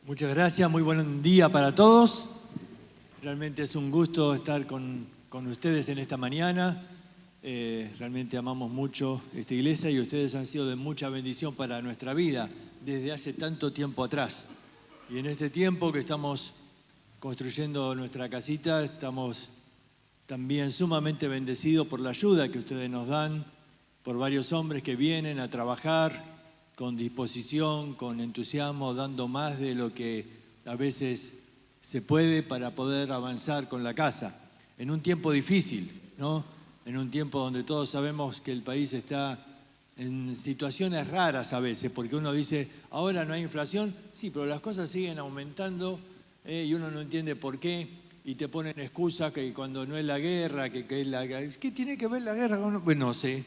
Muchas gracias, muy buen día para todos. Realmente es un gusto estar con ustedes en esta mañana. Realmente amamos mucho esta iglesia y ustedes han sido de mucha bendición para nuestra vida desde hace tanto tiempo atrás. Y en este tiempo que estamos construyendo nuestra casita, estamos también sumamente bendecidos por la ayuda que ustedes nos dan, por varios hombres que vienen a trabajar con disposición, con entusiasmo, dando más de lo que a veces se puede para poder avanzar con la casa. En un tiempo difícil, ¿no? En un tiempo donde todos sabemos que el país está en situaciones raras a veces, porque uno dice, ahora no hay inflación, sí, pero las cosas siguen aumentando y uno no entiende por qué, y te ponen excusas que cuando no es la guerra, que es la guerra. ¿Qué tiene que ver la guerra con uno? Bueno, no sé,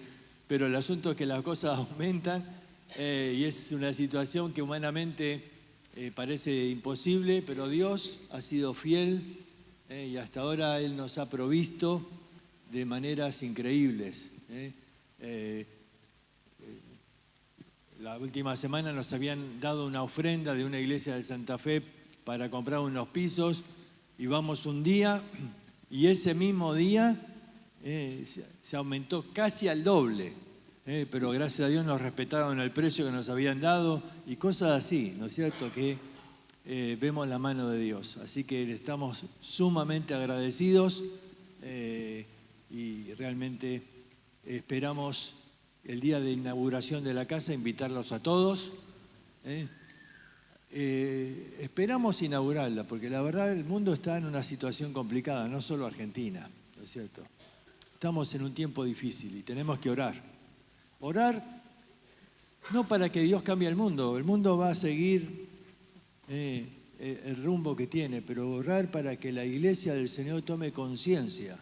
pero el asunto es que las cosas aumentan. Y es una situación que humanamente parece imposible, pero Dios ha sido fiel y hasta ahora Él nos ha provisto de maneras increíbles. La última semana nos habían dado una ofrenda de una iglesia de Santa Fe para comprar unos pisos y vamos un día y ese mismo día se aumentó casi al doble. Pero gracias a Dios nos respetaron el precio que nos habían dado y cosas así, ¿no es cierto? Que vemos la mano de Dios. Así que estamos sumamente agradecidos y realmente esperamos el día de inauguración de la casa invitarlos a todos. Esperamos inaugurarla porque la verdad el mundo está en una situación complicada, no solo Argentina, ¿no es cierto? Estamos en un tiempo difícil y tenemos que orar. Orar no para que Dios cambie el mundo va a seguir el rumbo que tiene, pero orar para que la iglesia del Señor tome conciencia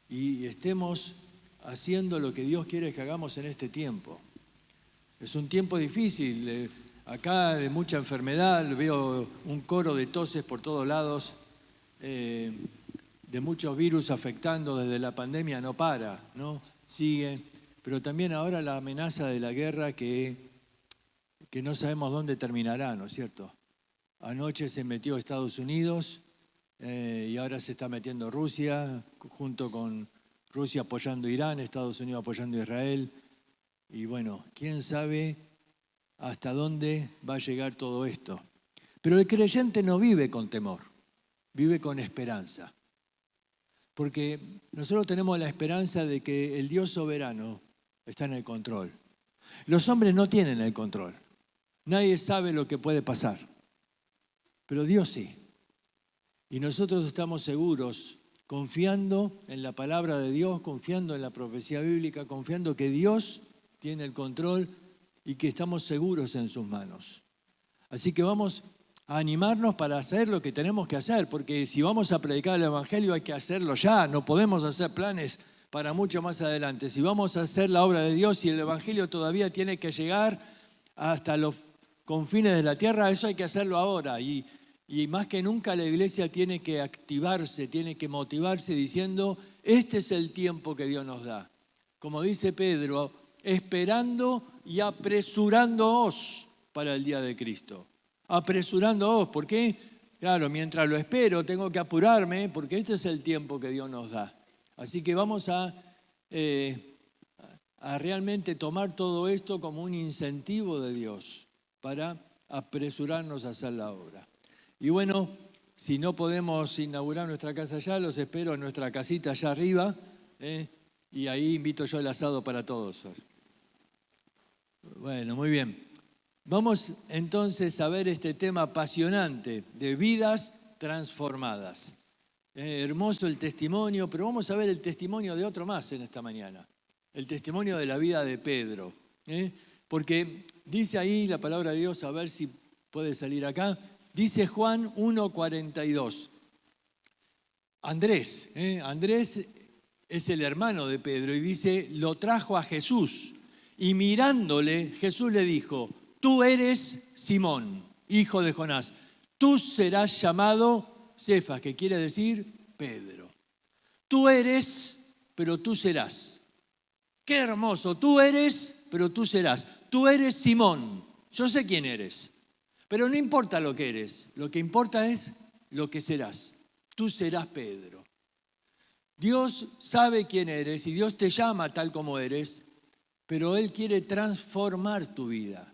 y estemos haciendo lo que Dios quiere que hagamos en este tiempo. Es un tiempo difícil, acá de mucha enfermedad, veo un coro de toses por todos lados, de muchos virus afectando desde la pandemia, no para, ¿no? Sigue. Pero también ahora la amenaza de la guerra que no sabemos dónde terminará, ¿no es cierto? Anoche se metió Estados Unidos y ahora se está metiendo Rusia, junto con Rusia apoyando a Irán, Estados Unidos apoyando a Israel. Y bueno, quién sabe hasta dónde va a llegar todo esto. Pero el creyente no vive con temor, vive con esperanza. Porque nosotros tenemos la esperanza de que el Dios soberano está en el control. Los hombres no tienen el control. Nadie sabe lo que puede pasar. Pero Dios sí. Y nosotros estamos seguros, confiando en la palabra de Dios, confiando en la profecía bíblica, confiando que Dios tiene el control y que estamos seguros en sus manos. Así que vamos a animarnos para hacer lo que tenemos que hacer, porque si vamos a predicar el Evangelio hay que hacerlo ya, no podemos hacer planes para mucho más adelante. Si vamos a hacer la obra de Dios y el Evangelio todavía tiene que llegar hasta los confines de la tierra, eso hay que hacerlo ahora. Y más que nunca la iglesia tiene que activarse, tiene que motivarse diciendo, este es el tiempo que Dios nos da. Como dice Pedro, esperando y apresurándoos para el día de Cristo. Apresurándoos, ¿por qué? Claro, mientras lo espero tengo que apurarme porque este es el tiempo que Dios nos da. Así que vamos a realmente tomar todo esto como un incentivo de Dios para apresurarnos a hacer la obra. Y bueno, si no podemos inaugurar nuestra casa allá, los espero en nuestra casita allá arriba, y ahí invito yo el asado para todos. Bueno, muy bien. Vamos entonces a ver este tema apasionante de vidas transformadas. Hermoso el testimonio, pero vamos a ver el testimonio de otro más en esta mañana. El testimonio de la vida de Pedro. Porque dice ahí la palabra de Dios, a ver si puede salir acá, dice Juan 1:42. Andrés es el hermano de Pedro y dice, lo trajo a Jesús. Y mirándole, Jesús le dijo, tú eres Simón, hijo de Jonás. Tú serás llamado Cefas, que quiere decir Pedro. Tú eres, pero tú serás. Qué hermoso, tú eres, pero tú serás. Tú eres Simón, yo sé quién eres. Pero no importa lo que eres, lo que importa es lo que serás. Tú serás Pedro. Dios sabe quién eres y Dios te llama tal como eres, pero Él quiere transformar tu vida.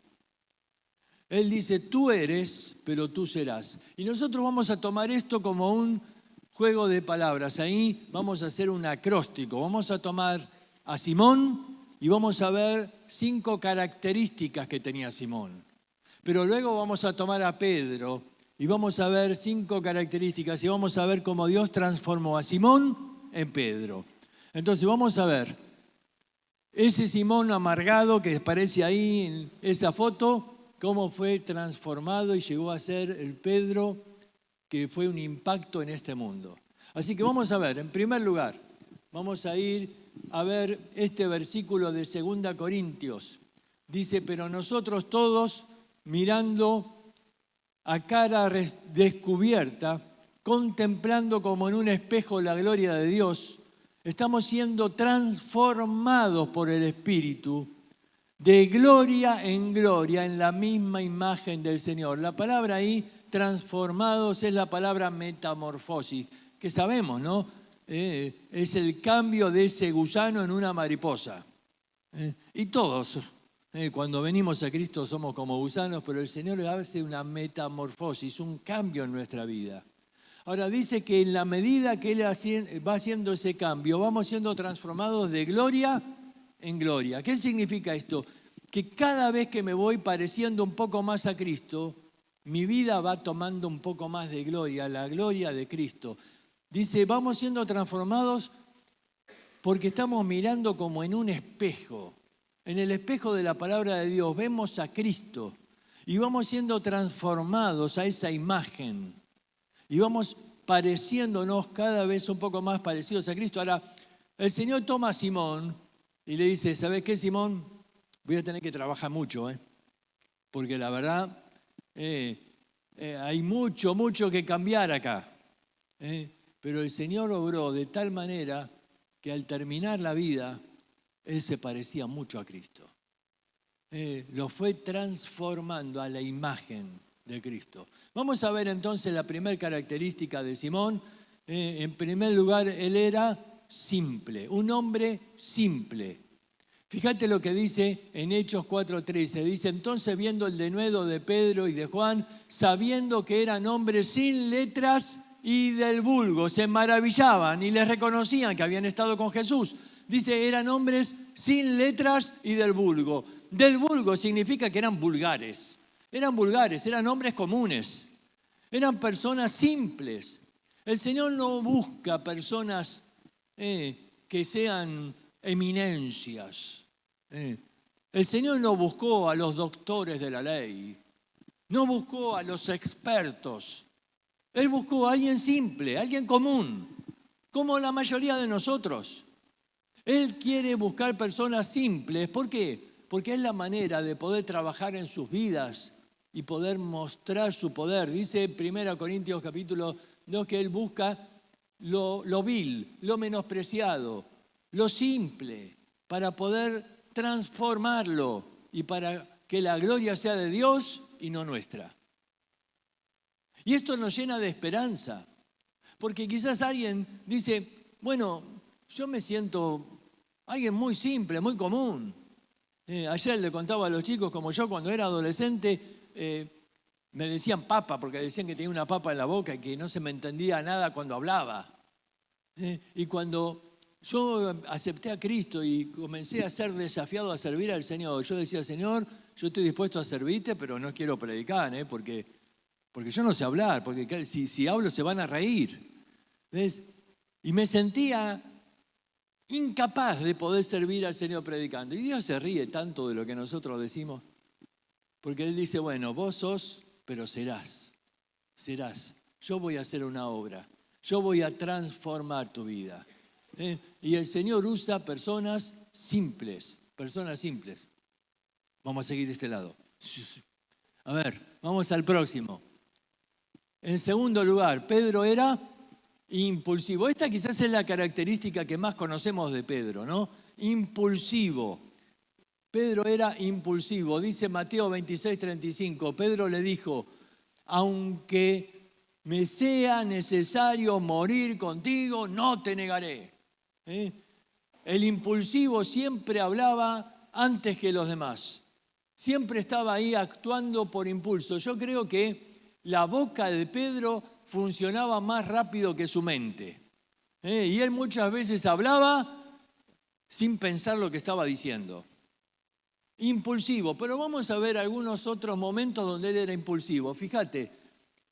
Él dice, tú eres, pero tú serás. Y nosotros vamos a tomar esto como un juego de palabras. Ahí vamos a hacer un acróstico. Vamos a tomar a Simón y vamos a ver 5 características que tenía Simón. Pero luego vamos a tomar a Pedro y vamos a ver 5 características y vamos a ver cómo Dios transformó a Simón en Pedro. Entonces vamos a ver ese Simón amargado que aparece ahí en esa foto, cómo fue transformado y llegó a ser el Pedro que fue un impacto en este mundo. Así que vamos a ver, en primer lugar, vamos a ir a ver este versículo de 2 Corintios. Dice, pero nosotros todos, mirando a cara descubierta, contemplando como en un espejo la gloria de Dios, estamos siendo transformados por el Espíritu de gloria en gloria en la misma imagen del Señor. La palabra ahí, transformados, es la palabra metamorfosis, que sabemos, ¿no? Es el cambio de ese gusano en una mariposa. Y todos, cuando venimos a Cristo somos como gusanos, pero el Señor hace una metamorfosis, un cambio en nuestra vida. Ahora dice que en la medida que Él va haciendo ese cambio, vamos siendo transformados de gloria en gloria. ¿Qué significa esto? Que cada vez que me voy pareciendo un poco más a Cristo, mi vida va tomando un poco más de gloria, la gloria de Cristo. Dice, vamos siendo transformados porque estamos mirando como en un espejo. En el espejo de la palabra de Dios vemos a Cristo y vamos siendo transformados a esa imagen. Y vamos pareciéndonos cada vez un poco más parecidos a Cristo. Ahora, el Señor toma a Simón y le dice, ¿sabes qué, Simón? Voy a tener que trabajar mucho, porque la verdad hay mucho que cambiar acá. Pero el Señor obró de tal manera que al terminar la vida, Él se parecía mucho a Cristo. Lo fue transformando a la imagen de Cristo. Vamos a ver entonces la primera característica de Simón. En primer lugar, él era simple, un hombre simple. Fíjate lo que dice en Hechos 4:13. Dice, entonces viendo el denuedo de Pedro y de Juan, sabiendo que eran hombres sin letras y del vulgo, se maravillaban y les reconocían que habían estado con Jesús. Dice, eran hombres sin letras y del vulgo. Del vulgo significa que eran vulgares. Eran vulgares, eran hombres comunes. Eran personas simples. El Señor no busca personas que sean eminencias. El Señor no buscó a los doctores de la ley. No buscó a los expertos. Él buscó a alguien simple, a alguien común, como la mayoría de nosotros. Él quiere buscar personas simples. ¿Por qué? Porque es la manera de poder trabajar en sus vidas y poder mostrar su poder. Dice 1 Corintios capítulo 2 que Él busca lo vil, lo menospreciado, lo simple, para poder transformarlo y para que la gloria sea de Dios y no nuestra. Y esto nos llena de esperanza, porque quizás alguien dice, bueno, yo me siento alguien muy simple, muy común. Ayer le contaba a los chicos, como yo cuando era adolescente, me decían papa, porque decían que tenía una papa en la boca y que no se me entendía nada cuando hablaba. Y cuando yo acepté a Cristo y comencé a ser desafiado a servir al Señor, yo decía, Señor, yo estoy dispuesto a servirte, pero no quiero predicar, porque yo no sé hablar, porque si hablo se van a reír. ¿Ves? Y me sentía incapaz de poder servir al Señor predicando. Y Dios se ríe tanto de lo que nosotros decimos, porque Él dice, bueno, vos sos, pero serás. Yo voy a hacer una obra. Yo voy a transformar tu vida. Y el Señor usa personas simples. Vamos a seguir de este lado. A ver, vamos al próximo. En segundo lugar, Pedro era impulsivo. Esta quizás es la característica que más conocemos de Pedro, ¿no? Impulsivo. Pedro era impulsivo. Dice Mateo 26:35. Pedro le dijo, aunque me sea necesario morir contigo, no te negaré. El impulsivo siempre hablaba antes que los demás. Siempre estaba ahí actuando por impulso. Yo creo que la boca de Pedro funcionaba más rápido que su mente. Y él muchas veces hablaba sin pensar lo que estaba diciendo. Impulsivo, pero vamos a ver algunos otros momentos donde él era impulsivo. Fíjate,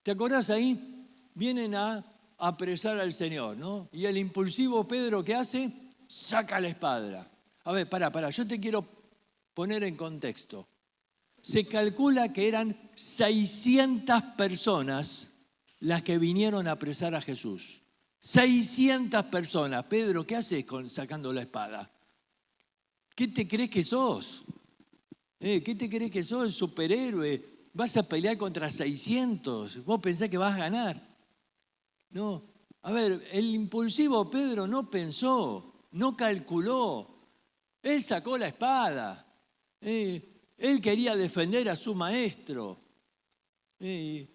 ¿te acordás ahí? Vienen a apresar al Señor, ¿no? Y el impulsivo Pedro, ¿qué hace? Saca la espada. A ver, pará, yo te quiero poner en contexto. Se calcula que eran 600 personas las que vinieron a apresar a Jesús. 600 personas. Pedro, ¿qué haces sacando la espada? ¿Qué te crees que sos? ¿Qué te crees que sos, superhéroe? ¿Vas a pelear contra 600? ¿Vos pensás que vas a ganar? No. A ver, el impulsivo Pedro no pensó, no calculó. Él sacó la espada. Él quería defender a su maestro. Y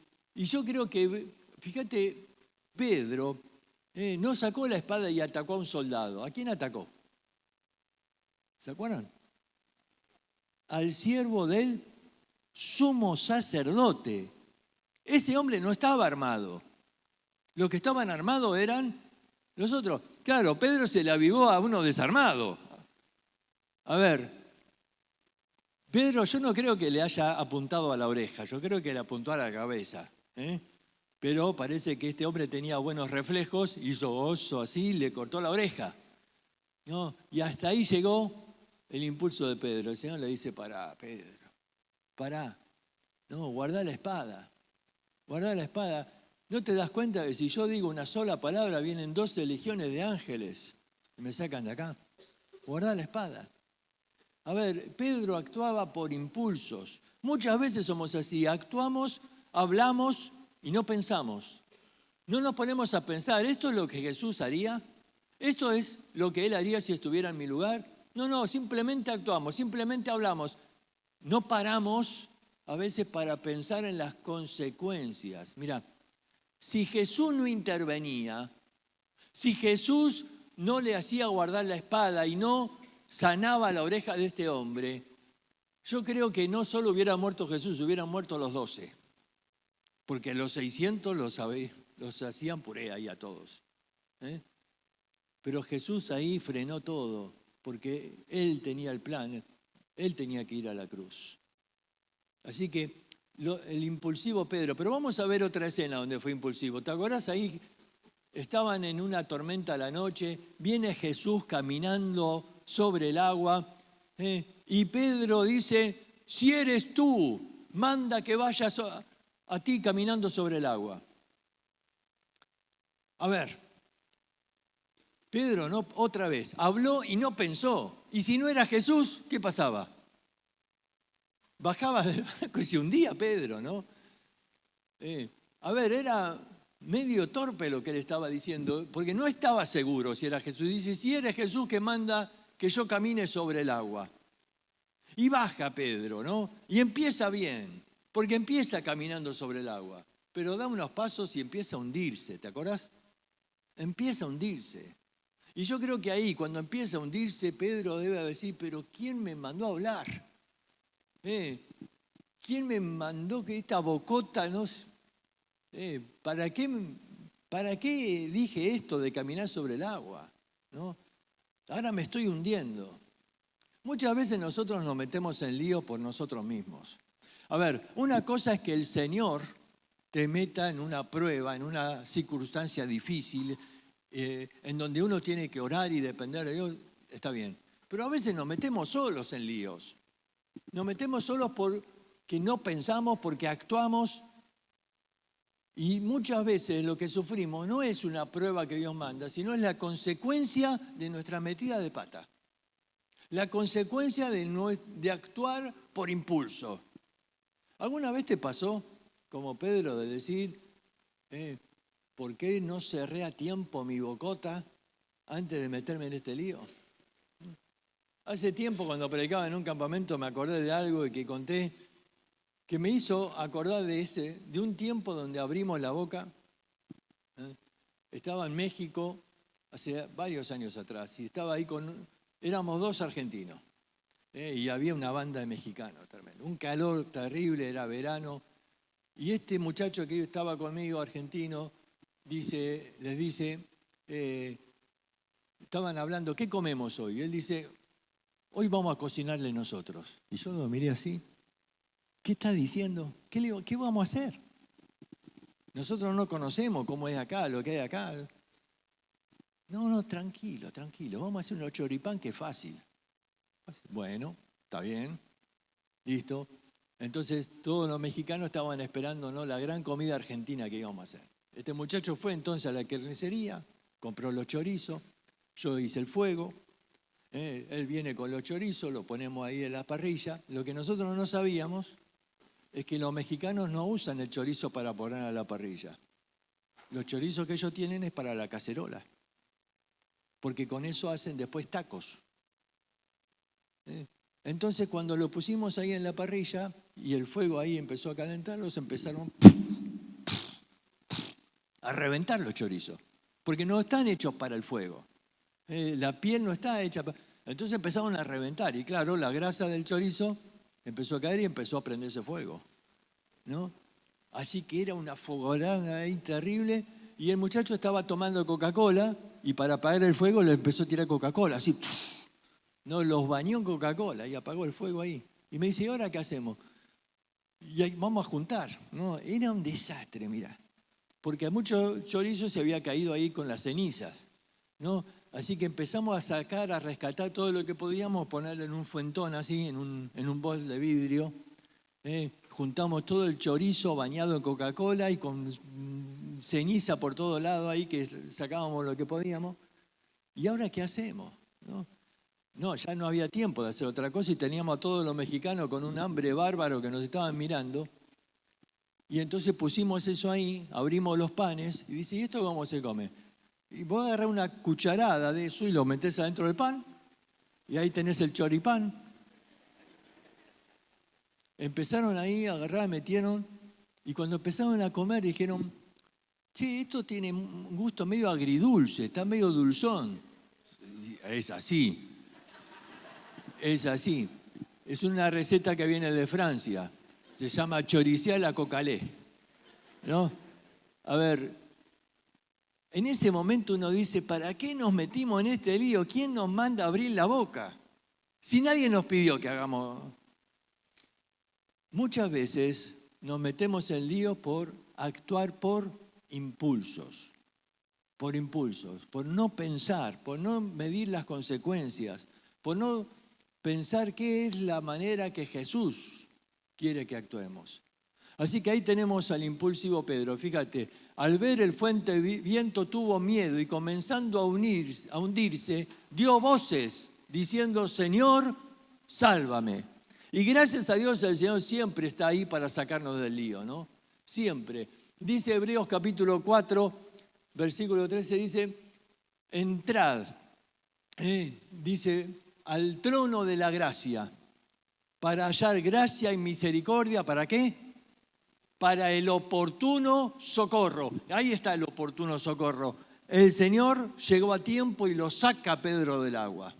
yo creo que, fíjate, Pedro no sacó la espada y atacó a un soldado. ¿A quién atacó? ¿Se acuerdan? Al siervo del sumo sacerdote. Ese hombre no estaba armado. Los que estaban armados eran los otros. Claro, Pedro se le avivó a uno desarmado. A ver, Pedro yo no creo que le haya apuntado a la oreja, yo creo que le apuntó a la cabeza. Pero parece que este hombre tenía buenos reflejos, hizo oso así, le cortó la oreja. ¿No? Y hasta ahí llegó el impulso de Pedro. El Señor le dice, pará, Pedro, pará. No, guardá la espada. Guardá la espada. ¿No te das cuenta que si yo digo una sola palabra vienen 12 legiones de ángeles y me sacan de acá? Guardá la espada. A ver, Pedro actuaba por impulsos. Muchas veces somos así, actuamos, hablamos y no pensamos. No nos ponemos a pensar, ¿esto es lo que Jesús haría? ¿Esto es lo que Él haría si estuviera en mi lugar? No, simplemente actuamos, simplemente hablamos. No paramos a veces para pensar en las consecuencias. Mira, si Jesús no intervenía, si Jesús no le hacía guardar la espada y no sanaba la oreja de este hombre, yo creo que no solo hubiera muerto Jesús, hubieran muerto los 12. Porque los 600 los hacían puré ahí a todos. Pero Jesús ahí frenó todo, porque Él tenía el plan, Él tenía que ir a la cruz. Así que el impulsivo Pedro, pero vamos a ver otra escena donde fue impulsivo. ¿Te acuerdas ahí? Estaban en una tormenta a la noche, viene Jesús caminando sobre el agua, y Pedro dice, si eres tú, manda que vayas a ti caminando sobre el agua. A ver, Pedro no, otra vez, habló y no pensó. Y si no era Jesús, ¿qué pasaba? Bajaba del barco y se hundía Pedro, ¿no? A ver, era medio torpe lo que él estaba diciendo, porque no estaba seguro si era Jesús. Dice, si eres Jesús que manda que yo camine sobre el agua. Y baja Pedro, ¿no? Y empieza bien, porque empieza caminando sobre el agua. Pero da unos pasos y empieza a hundirse, ¿te acordás? Empieza a hundirse. Y yo creo que ahí, cuando empieza a hundirse, Pedro debe decir, pero ¿quién me mandó a hablar? ¿Quién me mandó que esta bocota no... ¿Para qué dije esto de caminar sobre el agua? ¿No? Ahora me estoy hundiendo. Muchas veces nosotros nos metemos en lío por nosotros mismos. A ver, una cosa es que el Señor te meta en una prueba, en una circunstancia difícil, en donde uno tiene que orar y depender de Dios, está bien. Pero a veces nos metemos solos en líos. Nos metemos solos porque no pensamos, porque actuamos. Y muchas veces lo que sufrimos no es una prueba que Dios manda, sino es la consecuencia de nuestra metida de pata. La consecuencia de actuar por impulso. ¿Alguna vez te pasó, como Pedro, de decir, ¿por qué no cerré a tiempo mi bocota antes de meterme en este lío? Hace tiempo cuando predicaba en un campamento me acordé de algo que conté que me hizo acordar de un tiempo donde abrimos la boca. Estaba en México hace varios años atrás y estaba ahí éramos 2 argentinos y había una banda de mexicanos tremendo. Un calor terrible, era verano. Y este muchacho que estaba conmigo, argentino, les dice, estaban hablando, ¿qué comemos hoy? Y él dice, hoy vamos a cocinarle nosotros. Y yo lo miré así, ¿qué está diciendo? ¿Qué vamos a hacer? Nosotros no conocemos cómo es acá, lo que hay acá. No, tranquilo, vamos a hacer un choripán que es fácil. Bueno, está bien, listo. Entonces todos los mexicanos estaban esperando, ¿no?, la gran comida argentina que íbamos a hacer. Este muchacho fue entonces a la carnicería, compró los chorizos, yo hice el fuego, él viene con los chorizos, lo ponemos ahí en la parrilla. Lo que nosotros no sabíamos es que los mexicanos no usan el chorizo para poner a la parrilla. Los chorizos que ellos tienen es para la cacerola, porque con eso hacen después tacos. Entonces cuando lo pusimos ahí en la parrilla y el fuego ahí empezó a calentarlos, empezaron a reventar los chorizos, porque no están hechos para el fuego. La piel no está hecha para... Entonces empezaron a reventar y claro, la grasa del chorizo empezó a caer y empezó a prenderse fuego, ¿no? Así que era una fogorada ahí terrible y el muchacho estaba tomando Coca-Cola y para apagar el fuego le empezó a tirar Coca-Cola, así, no, los bañó en Coca-Cola y apagó el fuego ahí. Y me dice, ¿y ahora qué hacemos? Y ahí vamos a juntar, ¿no? Era un desastre, mira, porque a muchos chorizos se había caído ahí con las cenizas, ¿no? Así que empezamos a sacar, a rescatar todo lo que podíamos, ponerlo en un fuentón así, en un bol de vidrio. Juntamos todo el chorizo bañado en Coca-Cola y con ceniza por todo lado ahí, que sacábamos lo que podíamos. ¿Y ahora qué hacemos? No, ya no había tiempo de hacer otra cosa y teníamos a todos los mexicanos con un hambre bárbaro que nos estaban mirando. Y entonces pusimos eso ahí, abrimos los panes y dice, ¿y esto cómo se come? Y vos agarrás una cucharada de eso y lo metés adentro del pan y ahí tenés el choripán. Empezaron ahí a agarrar, metieron y cuando empezaron a comer dijeron, che, esto tiene un gusto medio agridulce, está medio dulzón. Es así, es así. Es una receta que viene de Francia, se llama choricé a la cocalé, ¿no? A ver, en ese momento uno dice, ¿para qué nos metimos en este lío? ¿Quién nos manda a abrir la boca? Si nadie nos pidió que hagamos. Muchas veces nos metemos en lío por actuar por impulsos, por no pensar, por no medir las consecuencias, por no pensar qué es la manera que Jesús quiere que actuemos. Así que ahí tenemos al impulsivo Pedro. Fíjate, al ver el fuerte viento tuvo miedo y comenzando a hundirse, dio voces diciendo, Señor, sálvame. Y gracias a Dios el Señor siempre está ahí para sacarnos del lío, ¿no? Siempre. Dice Hebreos capítulo 4, versículo 13, dice, entrad, dice, al trono de la gracia, para hallar gracia y misericordia, ¿para qué? Para el oportuno socorro. Ahí está el oportuno socorro. El Señor llegó a tiempo y lo saca a Pedro del agua.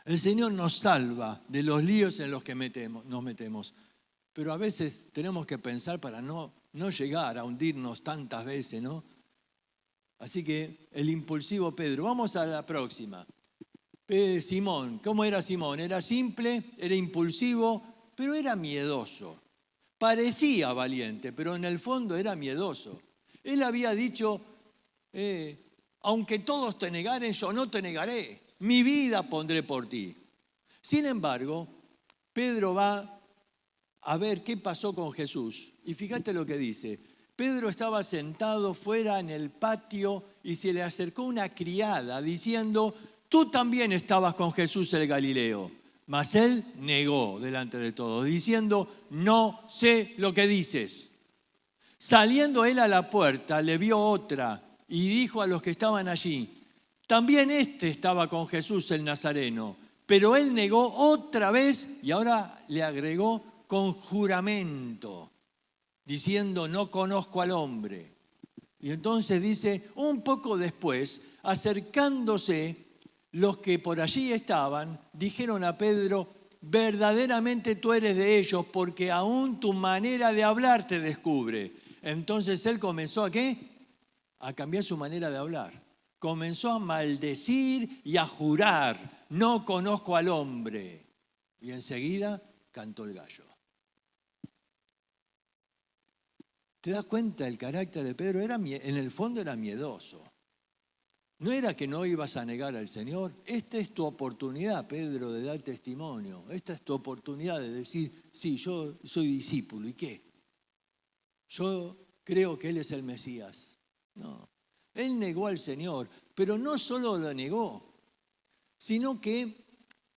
El Señor nos salva de los líos en los que nos metemos. Pero a veces tenemos que pensar para no llegar a hundirnos tantas veces, ¿no? Así que el impulsivo Pedro. Vamos a la próxima. Simón. ¿Cómo era Simón? Era simple, era impulsivo, pero era miedoso. Parecía valiente, pero en el fondo era miedoso. Él había dicho, aunque todos te negaren, yo no te negaré. Mi vida pondré por ti. Sin embargo, Pedro va a ver qué pasó con Jesús. Y fíjate lo que dice. Pedro estaba sentado fuera en el patio y se le acercó una criada diciendo, tú también estabas con Jesús el Galileo. Mas él negó delante de todos, diciendo, no sé lo que dices. Saliendo él a la puerta, le vio otra y dijo a los que estaban allí, también este estaba con Jesús el Nazareno. Pero él negó otra vez y ahora le agregó con juramento, diciendo, no conozco al hombre. Y entonces dice, un poco después, acercándose los que por allí estaban, dijeron a Pedro, verdaderamente tú eres de ellos, porque aún tu manera de hablar te descubre. Entonces él comenzó ¿a qué? A cambiar su manera de hablar. Comenzó a maldecir y a jurar, no conozco al hombre. Y enseguida cantó el gallo. ¿Te das cuenta el carácter de Pedro? En el fondo era miedoso. No era que no ibas a negar al Señor. Esta es tu oportunidad, Pedro, de dar testimonio. Esta es tu oportunidad de decir, sí, yo soy discípulo. ¿Y qué? Yo creo que Él es el Mesías. No. Él negó al Señor, pero no solo lo negó, sino que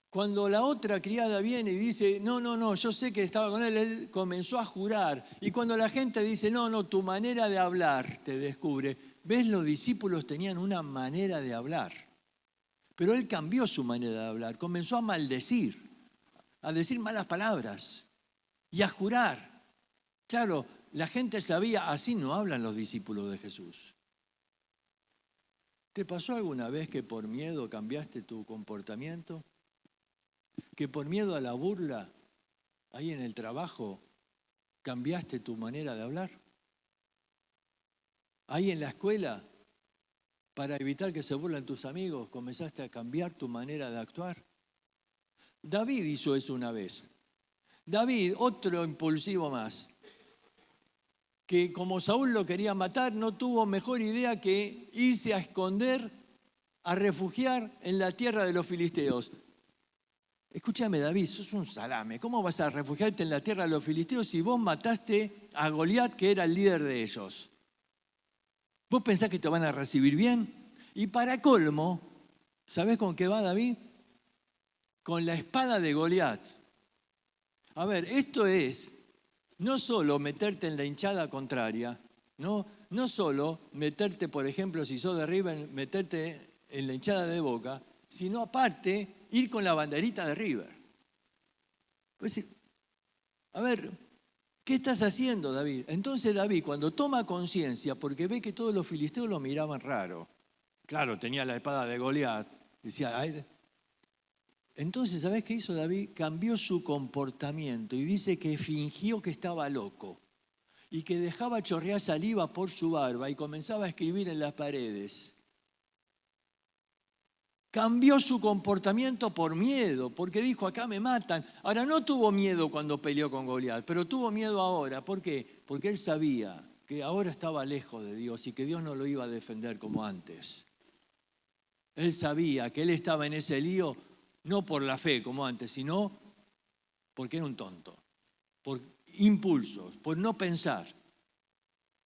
cuando la otra criada viene y dice, no, yo sé que estaba con él comenzó a jurar. Y cuando la gente dice, no, tu manera de hablar te descubre. ¿Ves? Los discípulos tenían una manera de hablar. Pero él cambió su manera de hablar. Comenzó a maldecir, a decir malas palabras y a jurar. Claro, la gente sabía, así no hablan los discípulos de Jesús. ¿Te pasó alguna vez que por miedo cambiaste tu comportamiento? ¿Que por miedo a la burla, ahí en el trabajo, cambiaste tu manera de hablar? Ahí en la escuela, para evitar que se burlen tus amigos, comenzaste a cambiar tu manera de actuar. David hizo eso una vez. David, otro impulsivo más, que como Saúl lo quería matar, no tuvo mejor idea que irse a esconder, a refugiar en la tierra de los filisteos. Escúchame, David, sos un salame. ¿Cómo vas a refugiarte en la tierra de los filisteos si vos mataste a Goliat, que era el líder de ellos? ¿Vos pensás que te van a recibir bien? Y para colmo, ¿sabés con qué va David? Con la espada de Goliat. A ver, esto es no solo meterte en la hinchada contraria, no solo meterte, por ejemplo, si sos de River, meterte en la hinchada de Boca, sino aparte ir con la banderita de River. Pues, a ver, ¿qué estás haciendo, David? Entonces David, cuando toma conciencia, porque ve que todos los filisteos lo miraban raro, claro, tenía la espada de Goliat, decía, ay. Entonces, ¿sabés qué hizo David? Cambió su comportamiento y dice que fingió que estaba loco y que dejaba chorrear saliva por su barba y comenzaba a escribir en las paredes. Cambió su comportamiento por miedo, porque dijo, acá me matan. Ahora, no tuvo miedo cuando peleó con Goliat, pero tuvo miedo ahora. ¿Por qué? Porque él sabía que ahora estaba lejos de Dios y que Dios no lo iba a defender como antes. Él sabía que él estaba en ese lío no por la fe como antes, sino porque era un tonto, por impulsos, por no pensar.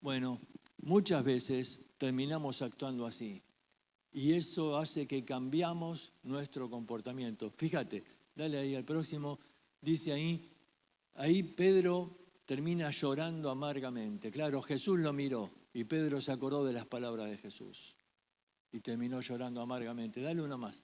Bueno, muchas veces terminamos actuando así. Y eso hace que cambiamos nuestro comportamiento. Fíjate, dale ahí al próximo, dice ahí Pedro termina llorando amargamente. Claro, Jesús lo miró y Pedro se acordó de las palabras de Jesús y terminó llorando amargamente. Dale uno más.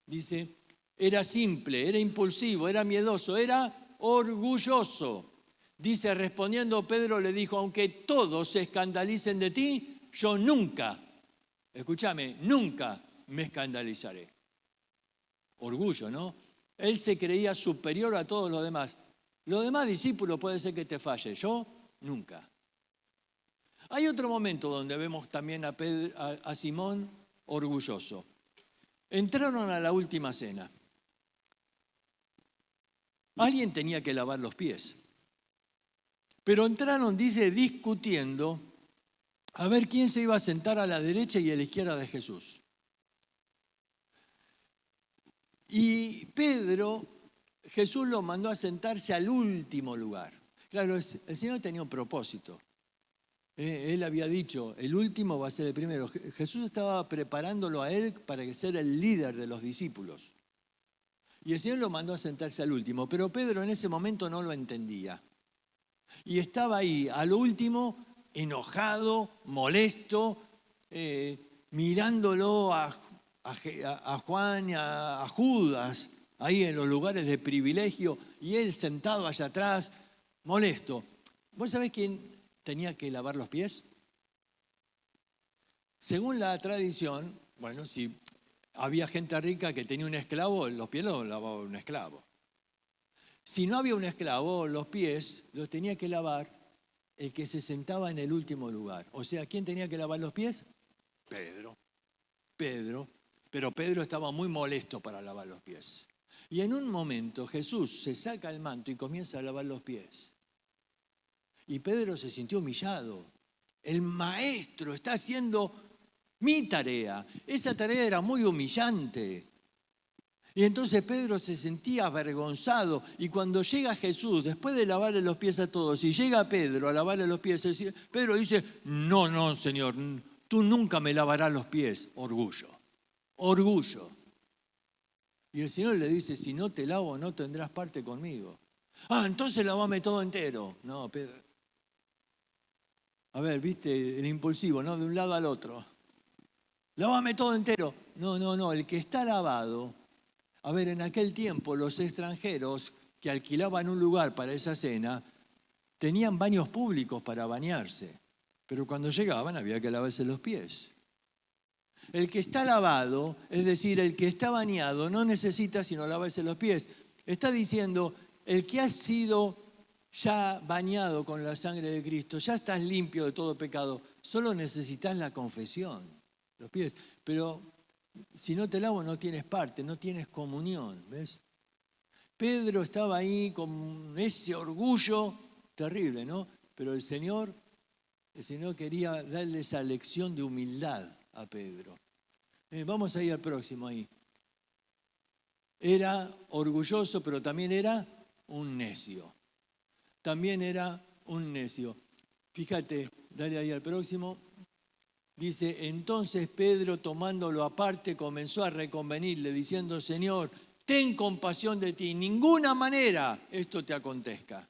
Dice, era simple, era impulsivo, era miedoso, era orgulloso. Dice, respondiendo Pedro le dijo, aunque todos se escandalicen de ti, yo nunca, escúchame, nunca me escandalizaré. Orgullo, ¿no? Él se creía superior a todos los demás. Los demás discípulos puede ser que te falle, yo nunca. Hay otro momento donde vemos también a Simón orgulloso. Entraron a la última cena. Alguien tenía que lavar los pies. Pero entraron, dice, discutiendo a ver quién se iba a sentar a la derecha y a la izquierda de Jesús. Y Pedro, Jesús lo mandó a sentarse al último lugar. Claro, el Señor tenía un propósito. Él había dicho, el último va a ser el primero. Jesús estaba preparándolo a él para ser el líder de los discípulos. Y el Señor lo mandó a sentarse al último, pero Pedro en ese momento no lo entendía. Y estaba ahí, a lo último, enojado, molesto, mirándolo a Juan y a Judas, ahí en los lugares de privilegio, y él sentado allá atrás, molesto. ¿Vos sabés quién tenía que lavar los pies? Según la tradición, bueno, si había gente rica que tenía un esclavo, los pies los lavaba un esclavo. Si no había un esclavo, los pies los tenía que lavar el que se sentaba en el último lugar. O sea, ¿quién tenía que lavar los pies? Pedro. Pero Pedro estaba muy molesto para lavar los pies. Y en un momento Jesús se saca el manto y comienza a lavar los pies. Y Pedro se sintió humillado. El maestro está haciendo mi tarea. Esa tarea era muy humillante. Y entonces Pedro se sentía avergonzado. Y cuando llega Jesús, después de lavarle los pies a todos, y llega Pedro a lavarle los pies, Pedro dice, no, Señor, tú nunca me lavarás los pies. Orgullo. Y el Señor le dice, si no te lavo, no tendrás parte conmigo. Entonces lavame todo entero. No, Pedro. A ver, viste, el impulsivo, ¿no? De un lado al otro. Lávame todo entero. No, el que está lavado. A ver, en aquel tiempo los extranjeros que alquilaban un lugar para esa cena tenían baños públicos para bañarse, pero cuando llegaban había que lavarse los pies. El que está lavado, es decir, el que está bañado, no necesita sino lavarse los pies. Está diciendo, el que ha sido ya bañado con la sangre de Cristo, ya estás limpio de todo pecado, solo necesitas la confesión, los pies. Pero si no te lavo no tienes parte, no tienes comunión, ¿ves? Pedro estaba ahí con ese orgullo terrible, ¿no? Pero el Señor quería darle esa lección de humildad a Pedro. Vamos a ir al próximo ahí. Era orgulloso, pero también era un necio. Fíjate, dale ahí al próximo. Dice, entonces Pedro, tomándolo aparte, comenzó a reconvenirle, diciendo, Señor, ten compasión de ti, en ninguna manera esto te acontezca.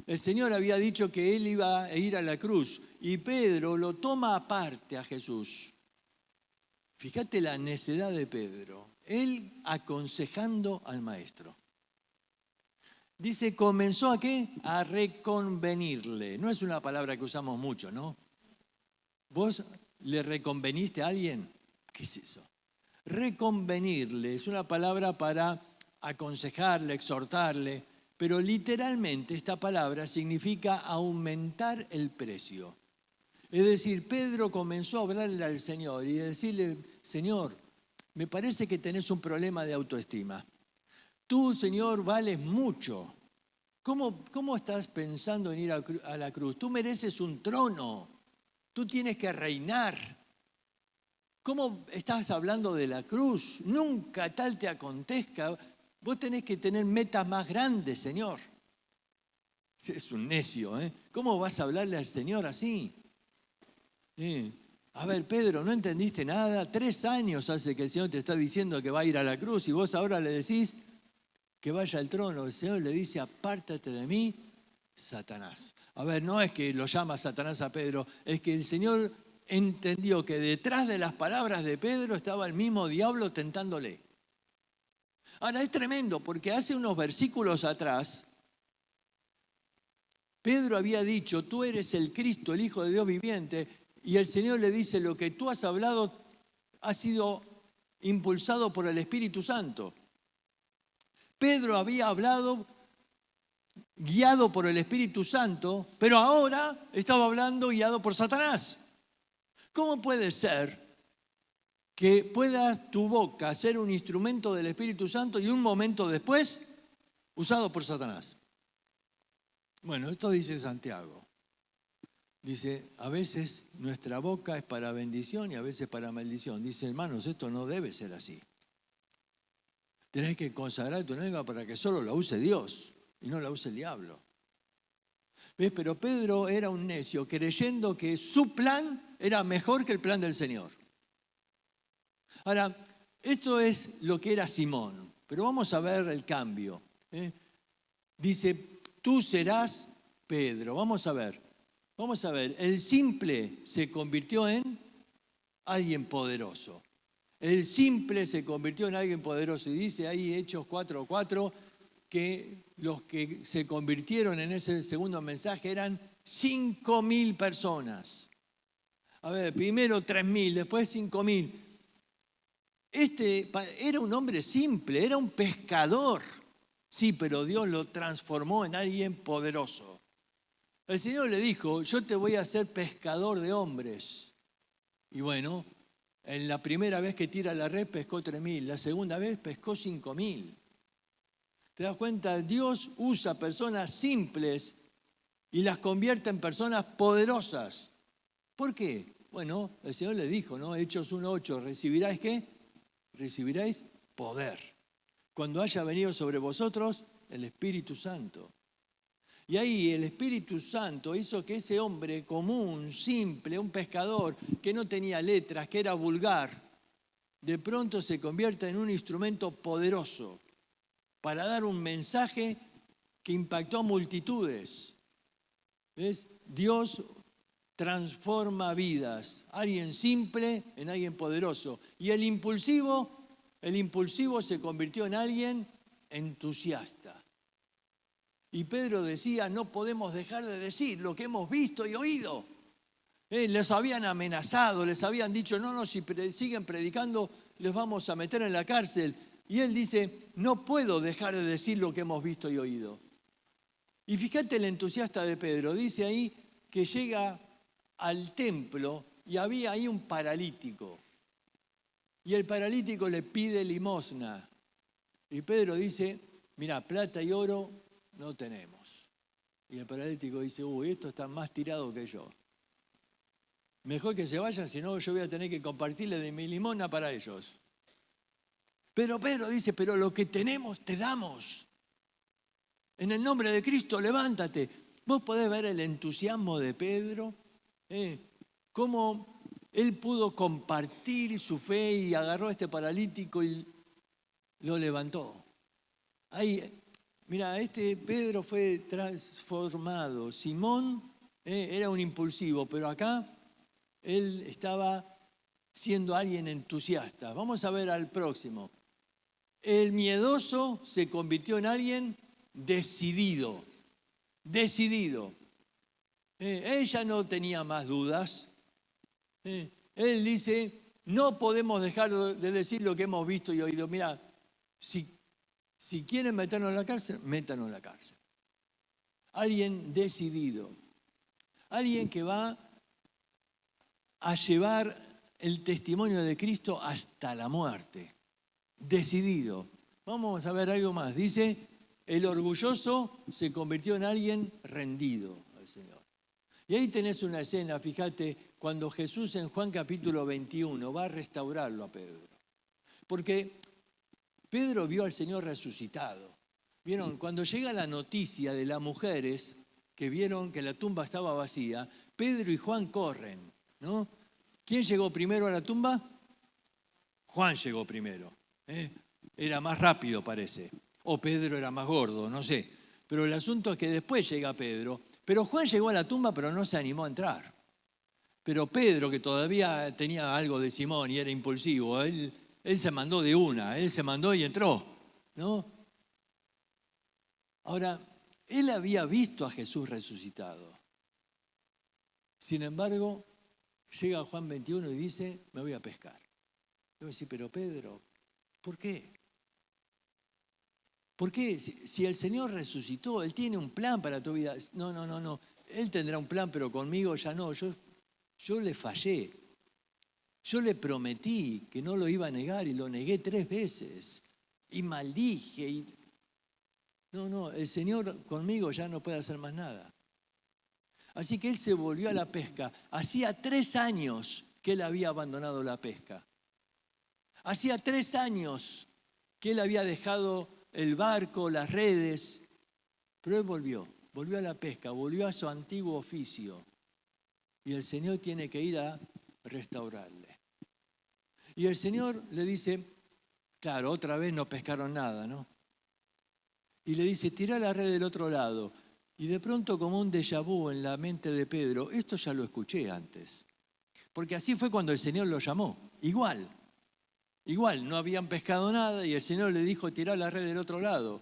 El Señor había dicho que él iba a ir a la cruz, y Pedro lo toma aparte a Jesús. Fíjate la necedad de Pedro, él aconsejando al maestro. Dice, ¿comenzó a qué? A reconvenirle. No es una palabra que usamos mucho, ¿no? ¿Vos le reconveniste a alguien? ¿Qué es eso? Reconvenirle es una palabra para aconsejarle, exhortarle, pero literalmente esta palabra significa aumentar el precio. Es decir, Pedro comenzó a hablarle al Señor y decirle, Señor, me parece que tenés un problema de autoestima. Tú, Señor, vales mucho. ¿Cómo estás pensando en ir a la cruz? Tú mereces un trono. Tú tienes que reinar. ¿Cómo estás hablando de la cruz? Nunca tal te acontezca. Vos tenés que tener metas más grandes, Señor. Es un necio, ¿eh? ¿Cómo vas a hablarle al Señor así? A ver, Pedro, ¿no entendiste nada? 3 años hace que el Señor te está diciendo que va a ir a la cruz y vos ahora le decís que vaya al trono. El Señor le dice, apártate de mí, Satanás. A ver, no es que lo llama Satanás a Pedro, es que el Señor entendió que detrás de las palabras de Pedro estaba el mismo diablo tentándole. Ahora, es tremendo, porque hace unos versículos atrás, Pedro había dicho, tú eres el Cristo, el Hijo de Dios viviente, y el Señor le dice, lo que tú has hablado ha sido impulsado por el Espíritu Santo. Pedro había hablado guiado por el Espíritu Santo, pero ahora estaba hablando guiado por Satanás. ¿Cómo puede ser que pueda tu boca ser un instrumento del Espíritu Santo y un momento después usado por Satanás? Bueno, esto dice Santiago. Dice, a veces nuestra boca es para bendición y a veces para maldición. Dice, hermanos, esto no debe ser así. Tenés que consagrar tu lengua para que solo la use Dios y no la use el diablo. ¿Ves? Pero Pedro era un necio, creyendo que su plan era mejor que el plan del Señor. Ahora, esto es lo que era Simón, pero vamos a ver el cambio. Dice, tú serás Pedro. Vamos a ver. El simple se convirtió en alguien poderoso. El simple se convirtió en alguien poderoso. Y dice ahí Hechos 4:4 que los que se convirtieron en ese segundo mensaje eran 5.000 personas. A ver, primero 3.000, después 5.000. Este era un hombre simple, era un pescador. Sí, pero Dios lo transformó en alguien poderoso. El Señor le dijo, yo te voy a hacer pescador de hombres. Y bueno, en la primera vez que tira la red pescó 3.000, la segunda vez pescó 5.000. ¿Te das cuenta? Dios usa personas simples y las convierte en personas poderosas. ¿Por qué? Bueno, el Señor le dijo, ¿no? Hechos 1:8, ¿recibiráis qué? Recibiráis poder. Cuando haya venido sobre vosotros el Espíritu Santo. Y ahí el Espíritu Santo hizo que ese hombre común, simple, un pescador que no tenía letras, que era vulgar, de pronto se convierta en un instrumento poderoso para dar un mensaje que impactó a multitudes. ¿Ves? Dios transforma vidas. Alguien simple en alguien poderoso. Y el impulsivo se convirtió en alguien entusiasta. Y Pedro decía, no podemos dejar de decir lo que hemos visto y oído. Les habían amenazado, les habían dicho, no, si siguen predicando, les vamos a meter en la cárcel. Y él dice, no puedo dejar de decir lo que hemos visto y oído. Y fíjate el entusiasta de Pedro, dice ahí que llega al templo y había ahí un paralítico. Y el paralítico le pide limosna. Y Pedro dice, mira, plata y oro no tenemos. Y el paralítico dice, estos están más tirados que yo. Mejor que se vayan, si no yo voy a tener que compartirle de mi limosna para ellos. Pero Pedro dice, pero lo que tenemos te damos. En el nombre de Cristo, levántate. Vos podés ver el entusiasmo de Pedro, cómo él pudo compartir su fe y agarró a este paralítico y lo levantó. Ahí, mira, este Pedro fue transformado. Simón era un impulsivo, pero acá él estaba siendo alguien entusiasta. Vamos a ver al próximo. El miedoso se convirtió en alguien decidido. Decidido. Ella no tenía más dudas. Él dice, no podemos dejar de decir lo que hemos visto y oído. Mira, si quieren meternos en la cárcel, métanos en la cárcel. Alguien decidido. Alguien que va a llevar el testimonio de Cristo hasta la muerte. Decidido. Vamos a ver algo más. Dice, el orgulloso se convirtió en alguien rendido al Señor. Y ahí tenés una escena, fíjate, cuando Jesús en Juan capítulo 21 va a restaurarlo a Pedro. Porque Pedro vio al Señor resucitado. ¿Vieron? Cuando llega la noticia de las mujeres que vieron que la tumba estaba vacía, Pedro y Juan corren, ¿no? ¿Quién llegó primero a la tumba? Juan llegó primero. Era más rápido, parece. O Pedro era más gordo, no sé. Pero el asunto es que después llega Pedro. Pero Juan llegó a la tumba, pero no se animó a entrar. Pero Pedro, que todavía tenía algo de Simón y era impulsivo, él se mandó de una, él se mandó y entró, ¿no? Ahora, él había visto a Jesús resucitado. Sin embargo, llega Juan 21 y dice, me voy a pescar. Yo voy a decir, pero Pedro, ¿por qué? ¿Por qué? Si el Señor resucitó, Él tiene un plan para tu vida. No. Él tendrá un plan, pero conmigo ya no. Yo le fallé. Yo le prometí que no lo iba a negar y lo negué 3 veces. Y maldije. No, el Señor conmigo ya no puede hacer más nada. Así que Él se volvió a la pesca. Hacía 3 años que Él había abandonado la pesca. Hacía 3 años que Él había dejado el barco, las redes, pero Él volvió a la pesca, volvió a su antiguo oficio. Y el Señor tiene que ir a restaurarle. Y el Señor le dice, claro, otra vez no pescaron nada, ¿no? Y le dice, tirá la red del otro lado. Y de pronto, como un déjà vu en la mente de Pedro, esto ya lo escuché antes. Porque así fue cuando el Señor lo llamó, igual. Igual, no habían pescado nada y el Señor le dijo, tirá la red del otro lado.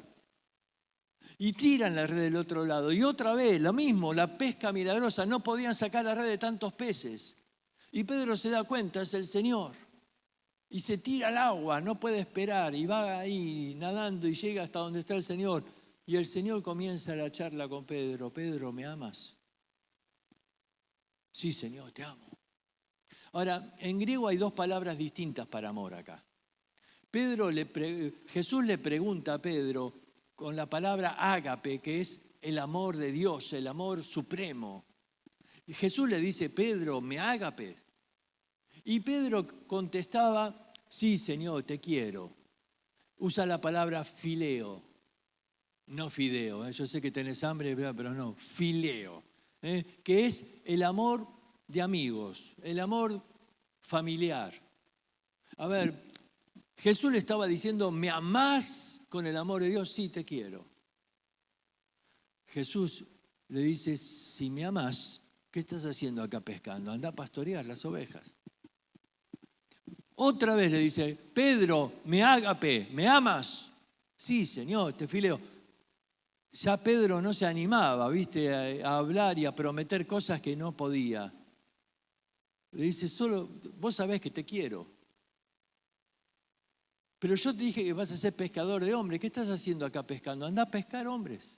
Y tiran la red del otro lado. Y otra vez, lo mismo, la pesca milagrosa. No podían sacar la red de tantos peces. Y Pedro se da cuenta, es el Señor. Y se tira al agua, no puede esperar. Y va ahí nadando y llega hasta donde está el Señor. Y el Señor comienza la charla con Pedro. Pedro, ¿me amas? Sí, Señor, te amo. Ahora, en griego hay dos palabras distintas para amor acá. Jesús le pregunta a Pedro con la palabra ágape, que es el amor de Dios, el amor supremo. Y Jesús le dice, Pedro, ¿me ágape? Y Pedro contestaba, sí, Señor, te quiero. Usa la palabra fileo, no fideo. Yo sé que tenés hambre, pero no, fileo. Que es el amor de amigos, el amor familiar. A ver, Jesús le estaba diciendo, ¿me amás con el amor de Dios? Sí, te quiero. Jesús le dice, si me amás, ¿qué estás haciendo acá pescando? Anda a pastorear las ovejas. Otra vez le dice, Pedro, me ágape, ¿me amas? Sí, Señor, te fileo. Ya Pedro no se animaba, ¿viste? A hablar y a prometer cosas que no podía. Le dice, solo, vos sabés que te quiero. Pero yo te dije que vas a ser pescador de hombres. ¿Qué estás haciendo acá pescando? Anda a pescar hombres.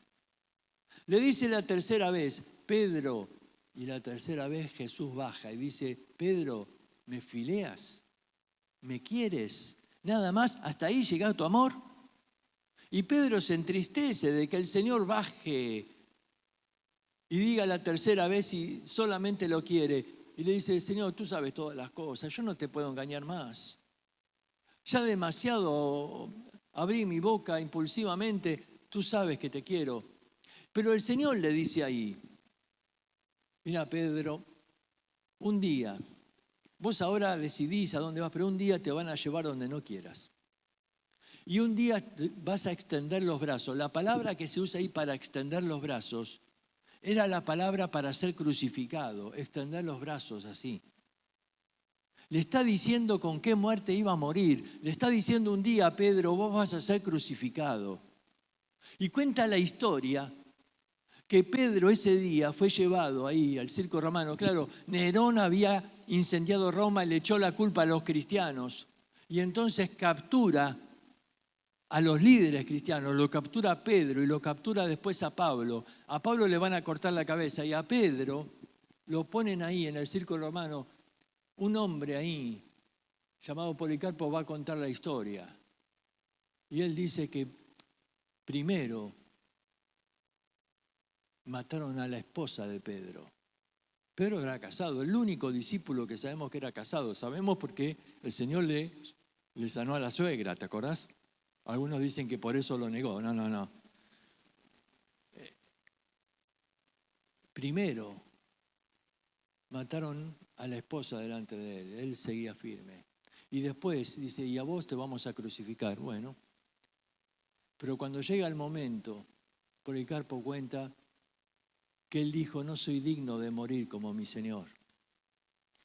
Le dice la tercera vez, Pedro, y la tercera vez Jesús baja y dice, Pedro, ¿me fileas? ¿Me quieres? Nada más, ¿hasta ahí llega tu amor? Y Pedro se entristece de que el Señor baje y diga la tercera vez si solamente lo quiere. Y le dice, Señor, tú sabes todas las cosas, yo no te puedo engañar más. Ya demasiado abrí mi boca impulsivamente, tú sabes que te quiero. Pero el Señor le dice ahí, mira Pedro, un día, vos ahora decidís a dónde vas, pero un día te van a llevar donde no quieras. Y un día vas a extender los brazos. La palabra que se usa ahí para extender los brazos era la palabra para ser crucificado, extender los brazos así. Le está diciendo con qué muerte iba a morir. Le está diciendo un día, Pedro, vos vas a ser crucificado. Y cuenta la historia que Pedro ese día fue llevado ahí al circo romano. Claro, Nerón había incendiado Roma y le echó la culpa a los cristianos. Y entonces captura a los líderes cristianos, lo captura a Pedro y lo captura después a Pablo. A Pablo le van a cortar la cabeza y a Pedro lo ponen ahí en el circo romano. Un hombre ahí, llamado Policarpo, va a contar la historia. Y él dice que primero mataron a la esposa de Pedro. Pedro era casado, el único discípulo que sabemos que era casado. Sabemos porque el Señor le sanó a la suegra, ¿te acordás? Algunos dicen que por eso lo negó. No. Primero mataron a la esposa delante de él. Él seguía firme. Y después dice, y a vos te vamos a crucificar. Bueno, pero cuando llega el momento, Policarpo cuenta que él dijo, no soy digno de morir como mi Señor.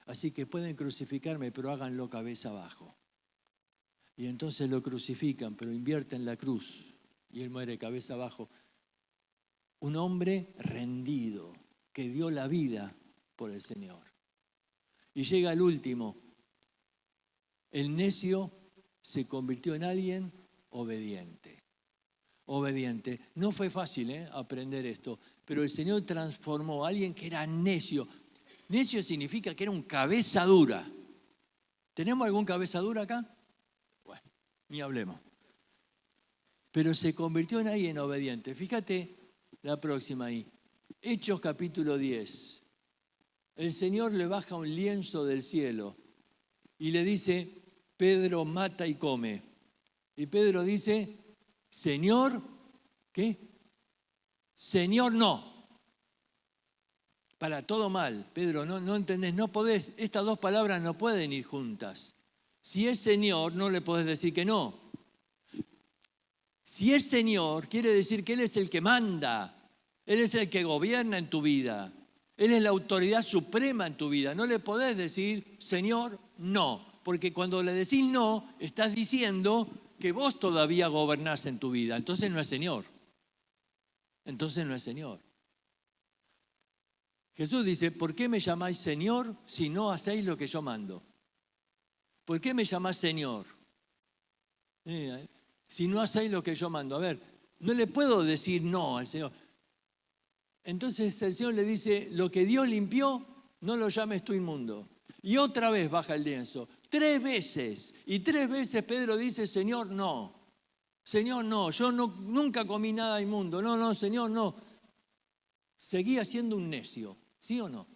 Así que pueden crucificarme, pero háganlo cabeza abajo. Y entonces lo crucifican, pero invierten la cruz. Y él muere cabeza abajo. Un hombre rendido, que dio la vida por el Señor. Y llega el último. El necio se convirtió en alguien obediente. Obediente. No fue fácil aprender esto, pero el Señor transformó a alguien que era necio. Necio significa que era un cabeza dura. ¿Tenemos algún cabeza dura acá? Bueno, ni hablemos. Pero se convirtió en alguien obediente. Fíjate la próxima ahí. Hechos capítulo 10. El Señor le baja un lienzo del cielo y le dice, Pedro, mata y come. Y Pedro dice, Señor, ¿qué? Señor, no. Para todo mal, Pedro, no entendés, no podés, estas dos palabras no pueden ir juntas. Si es Señor, no le podés decir que no. Si es Señor, quiere decir que Él es el que manda, Él es el que gobierna en tu vida, Él es la autoridad suprema en tu vida. No le podés decir, Señor, no. porque cuando le decís no, estás diciendo que vos todavía gobernás en tu vida. Entonces no es Señor. Entonces no es Señor. Jesús dice, ¿por qué me llamáis Señor si no hacéis lo que yo mando? ¿Por qué me llamás Señor? Si no hacéis lo que yo mando. A ver, no le puedo decir no al Señor. Entonces el Señor le dice, lo que Dios limpió, no lo llames tú inmundo. Y otra vez baja el lienzo. 3 veces. Y 3 veces Pedro dice, Señor, no. Señor, no. Yo nunca comí nada inmundo. No, Señor, no. Seguía siendo un necio. ¿Sí o no?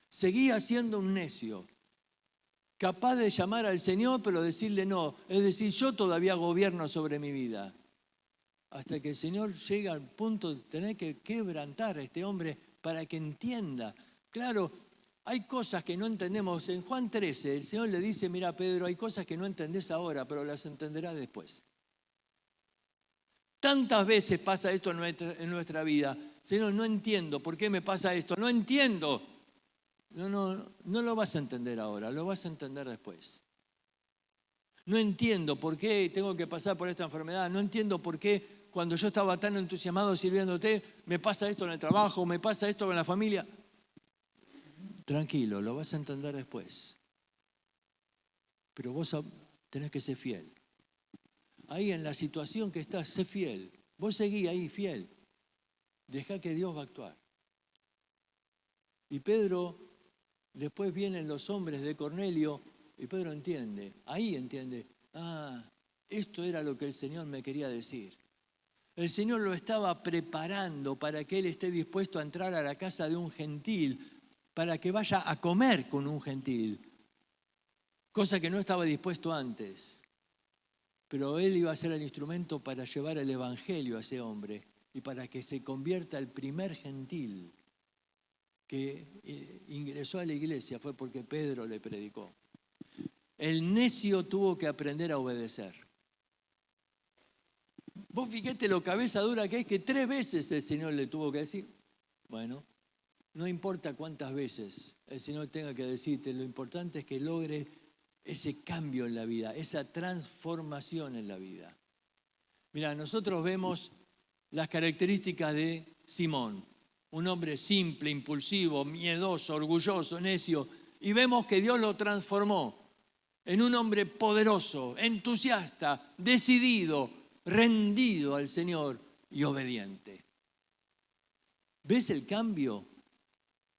Seguía siendo un necio. Capaz de llamar al Señor, pero decirle no. Es decir, yo todavía gobierno sobre mi vida. Hasta que el Señor llega al punto de tener que quebrantar a este hombre para que entienda. Claro, hay cosas que no entendemos. En Juan 13, el Señor le dice, mira Pedro, hay cosas que no entendés ahora, pero las entenderás después. Tantas veces pasa esto en nuestra vida. Señor, no entiendo, ¿por qué me pasa esto? No entiendo. No lo vas a entender ahora, lo vas a entender después. No entiendo por qué tengo que pasar por esta enfermedad, no entiendo por qué cuando yo estaba tan entusiasmado sirviéndote, me pasa esto en el trabajo, me pasa esto con la familia. Tranquilo, lo vas a entender después. Pero vos tenés que ser fiel. Ahí en la situación que estás, sé fiel. Vos seguí ahí fiel. Dejá que Dios va a actuar. Y Pedro, después vienen los hombres de Cornelio y Pedro entiende, ahí entiende, esto era lo que el Señor me quería decir. El Señor lo estaba preparando para que él esté dispuesto a entrar a la casa de un gentil, para que vaya a comer con un gentil, cosa que no estaba dispuesto antes. Pero él iba a ser el instrumento para llevar el evangelio a ese hombre y para que se convierta el primer gentil que ingresó a la iglesia fue porque Pedro le predicó. El necio tuvo que aprender a obedecer. Vos fíjate lo cabeza dura que es, que 3 veces el Señor le tuvo que decir. Bueno, no importa cuántas veces el Señor tenga que decirte, lo importante es que logre ese cambio en la vida, esa transformación en la vida. Mira, nosotros vemos las características de Simón, un hombre simple, impulsivo, miedoso, orgulloso, necio, y vemos que Dios lo transformó en un hombre poderoso, entusiasta, decidido, rendido al Señor y obediente. ¿Ves el cambio?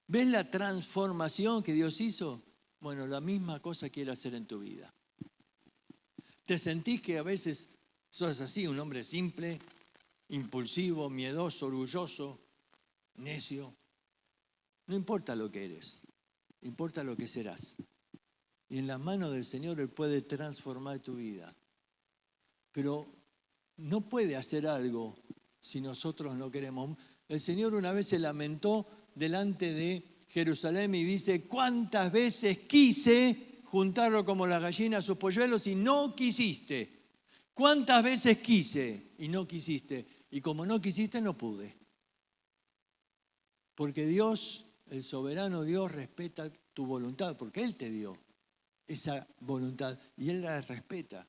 ¿Ves la transformación que Dios hizo? Bueno, la misma cosa quiere hacer en tu vida. ¿Te sentís que a veces sos así, un hombre simple, impulsivo, miedoso, orgulloso, necio? No importa lo que eres, importa lo que serás. Y en las manos del Señor Él puede transformar tu vida. Pero no puede hacer algo si nosotros no queremos. El Señor una vez se lamentó delante de Jerusalén y dice, ¿cuántas veces quise juntarlo como la gallina a sus polluelos y no quisiste? ¿Cuántas veces quise y no quisiste? Y como no quisiste, no pude. Porque Dios, el soberano Dios, respeta tu voluntad, porque Él te dio esa voluntad y Él la respeta.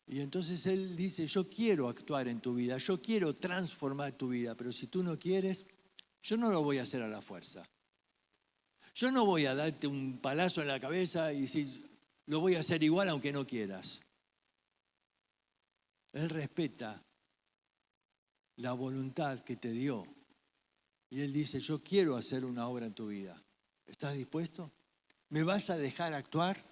Y entonces Él dice, yo quiero actuar en tu vida, yo quiero transformar tu vida, pero si tú no quieres, yo no lo voy a hacer a la fuerza. Yo no voy a darte un palazo en la cabeza y decir, lo voy a hacer igual aunque no quieras. Él respeta la voluntad que te dio. Y Él dice, yo quiero hacer una obra en tu vida. ¿Estás dispuesto? ¿Me vas a dejar actuar?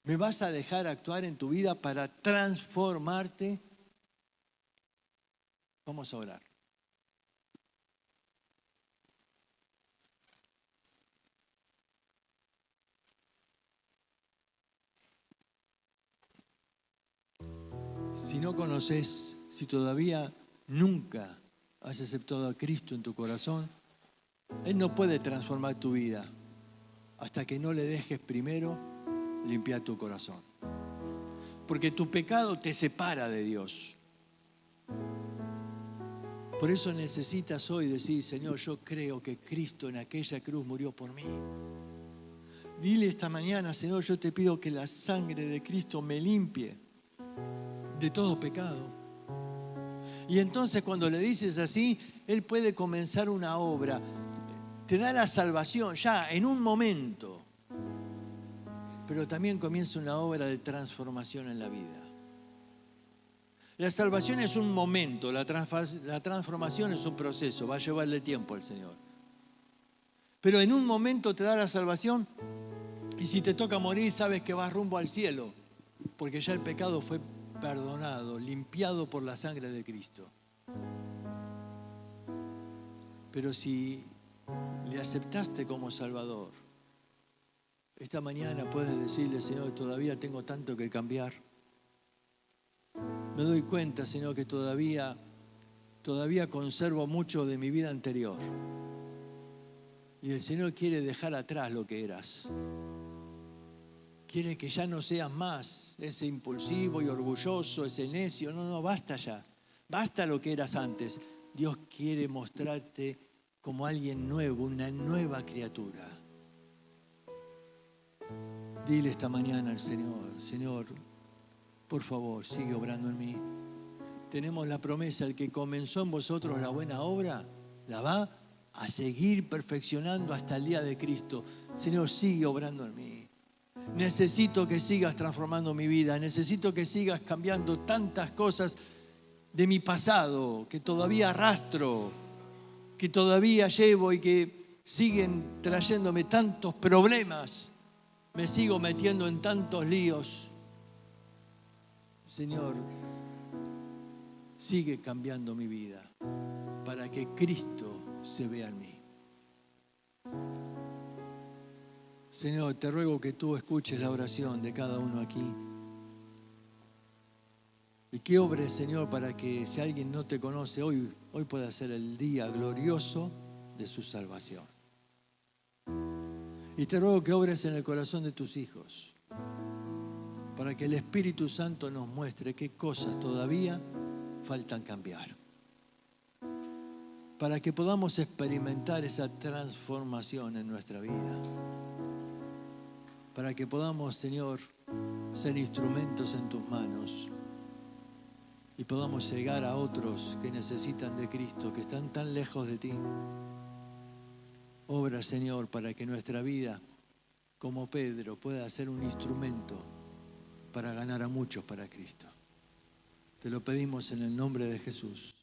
¿Me vas a dejar actuar en tu vida para transformarte? Vamos a orar. Si no conoces, si todavía nunca has aceptado a Cristo en tu corazón, Él no puede transformar tu vida hasta que no le dejes primero limpiar tu corazón. Porque tu pecado te separa de Dios. Por eso necesitas hoy decir, Señor, yo creo que Cristo en aquella cruz murió por mí. Dile esta mañana, Señor, yo te pido que la sangre de Cristo me limpie de todo pecado. Y entonces cuando le dices así, Él puede comenzar una obra. Te da la salvación ya en un momento. Pero también comienza una obra de transformación en la vida. La salvación es un momento, la transformación es un proceso, va a llevarle tiempo al Señor. Pero en un momento te da la salvación y si te toca morir sabes que vas rumbo al cielo, porque ya el pecado fue perdonado, limpiado por la sangre de Cristo. Pero si le aceptaste como Salvador, esta mañana puedes decirle, Señor, todavía tengo tanto que cambiar. Me doy cuenta, Señor, que todavía conservo mucho de mi vida anterior. Y el Señor quiere dejar atrás lo que eras. Quiere que ya no seas más ese impulsivo y orgulloso, ese necio. No, basta ya. Basta lo que eras antes. Dios quiere mostrarte como alguien nuevo, una nueva criatura. Dile esta mañana al Señor, Señor, por favor, sigue obrando en mí. Tenemos la promesa, el que comenzó en vosotros la buena obra, la va a seguir perfeccionando hasta el día de Cristo. Señor, sigue obrando en mí. Necesito que sigas transformando mi vida. Necesito que sigas cambiando tantas cosas de mi pasado que todavía arrastro, que todavía llevo y que siguen trayéndome tantos problemas. Me sigo metiendo en tantos líos. Señor, sigue cambiando mi vida para que Cristo se vea en mí. Señor, te ruego que tú escuches la oración de cada uno aquí y que obres, Señor, para que si alguien no te conoce hoy pueda ser el día glorioso de su salvación. Y te ruego que obres en el corazón de tus hijos para que el Espíritu Santo nos muestre qué cosas todavía faltan cambiar, para que podamos experimentar esa transformación en nuestra vida, para que podamos, Señor, ser instrumentos en tus manos y podamos llegar a otros que necesitan de Cristo, que están tan lejos de ti. Obra, Señor, para que nuestra vida, como Pedro, pueda ser un instrumento para ganar a muchos para Cristo. Te lo pedimos en el nombre de Jesús.